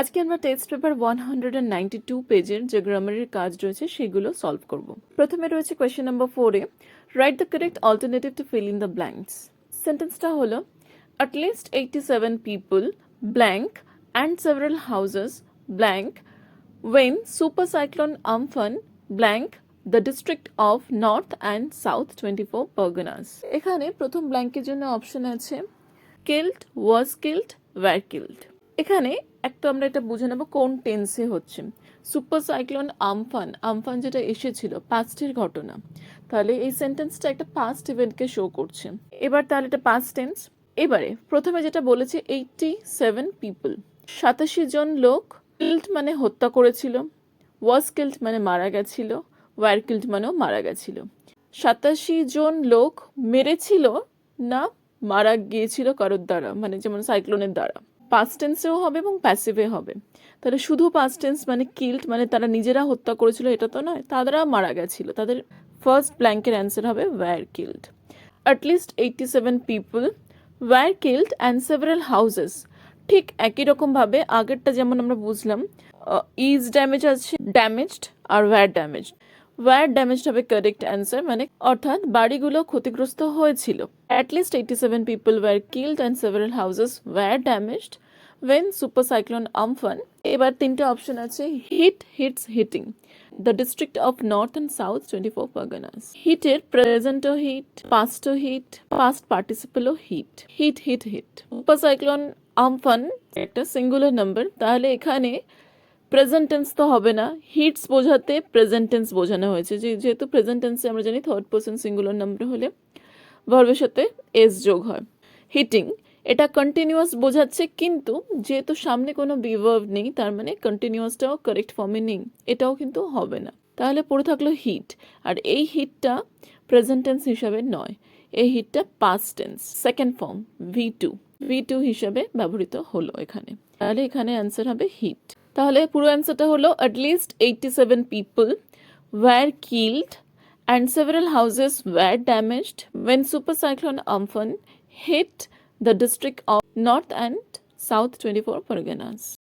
আজকে আমরা text paper 192 পেজের যে গ্রামারের কাজ রয়েছে সেগুলো সলভ করব। প্রথমে রয়েছে কোয়েশ্চেন নাম্বার 4-এ, write the correct alternative to fill in the blanks. সেন্টেন্সটা হলো, at least 87 people blank and several houses blank when super cyclone Amphan blank the district of North and South 24 Parganas। এখানে প্রথম ব্ল্যাঙ্কের জন্য option আছে killed, was killed, were killed। এখানে একটা আমরা এটা বুঝে নেব কোন টেন্সে হচ্ছে। সুপার সাইক্লোন আমফান, আমফান যেটা এসেছিল পাস্টের ঘটনা, তাহলে এই সেন্টেন্সটা একটা পাস্ট ইভেন্টকে শো করছে। এবার তাহলে এটা পাস্ট টেন্স। এবারে প্রথমে যেটা বলেছে 87 পিপল, 87 জন লোক, কিল্ড মানে হত্যা করেছিল, ওয়াজ কিল্ড মানে মারা গেছিল, ওয়ার কিল্ড মানেও মারা গেছিল। 87 জন লোক মেরেছিল না মারা গিয়েছিল কারোর দ্বারা, মানে যেমন সাইক্লোনের দ্বারা। পাস্ট টেন্সেও হবে এবং প্যাসিভে হবে। তাহলে শুধু পাস্ট টেন্স মানে কিল্ড মানে তারা নিজেরা হত্যা করেছিল এটা তো নয়, তারা মারা গেছিল। তাদের ফার্স্ট ব্ল্যাঙ্কের অ্যান্সার হবে were killed. At least 87 people were killed and several houses. ঠিক একই রকমভাবে আগেরটা যেমন আমরা বুঝলাম, ইজ ড্যামেজ আছে, ড্যামেজড আর ওয়্যার ড্যামেজড। ওয়্যার ড্যামেজড হবে কারেক্ট অ্যান্সার, মানে অর্থাৎ বাড়িগুলো ক্ষতিগ্রস্ত হয়েছিল। At least 87 people were killed and several houses were damaged when super cyclone Amphan. এবার তিনটে অপশন আছে, hit, hits, hitting the district of North and South 24 Parganas. হিটের প্রেজেন্টও হিট, পাস্টও হিট, পাস্ট পার্টিসিপেলও hit, hit hit hit. Super cyclone Amphan একটা singular number, তাহলে এখানে প্রেজেন্ট টেন্স তো হবে না, হিটস বোঝাতে প্রেজেন্ট টেন্স বোঝানো হয়েছে। যেহেতু প্রেজেন্ট টেন্সে আমরা জানি থার্ড পারসন সিঙ্গুলার নাম্বার হলে ভার্বের সাথে এস যোগ হয়। হিটিং এটা কন্টিনিউয়াস বোঝাচ্ছে, কিন্তু যেহেতু সামনে কোনো বিভার্ব নেই তার মানে কন্টিনিউয়াসটাও কারেক্ট ফর্মে নেই, এটাও কিন্তু হবে না। তাহলে পড়ে থাকলো হিট, আর এই হিটটা প্রেজেন্ট টেন্স হিসাবে নয়, এই হিটটা past tense second form V2 হিসাবে ব্যবহৃত হলো এখানে। তাহলে এখানে অ্যান্সার হবে হিট। তাহলে পুরো অ্যান্সারটা হলো at least 87 people were killed and several houses were damaged when super cyclone Amphan hit the district of North and South 24 Parganas.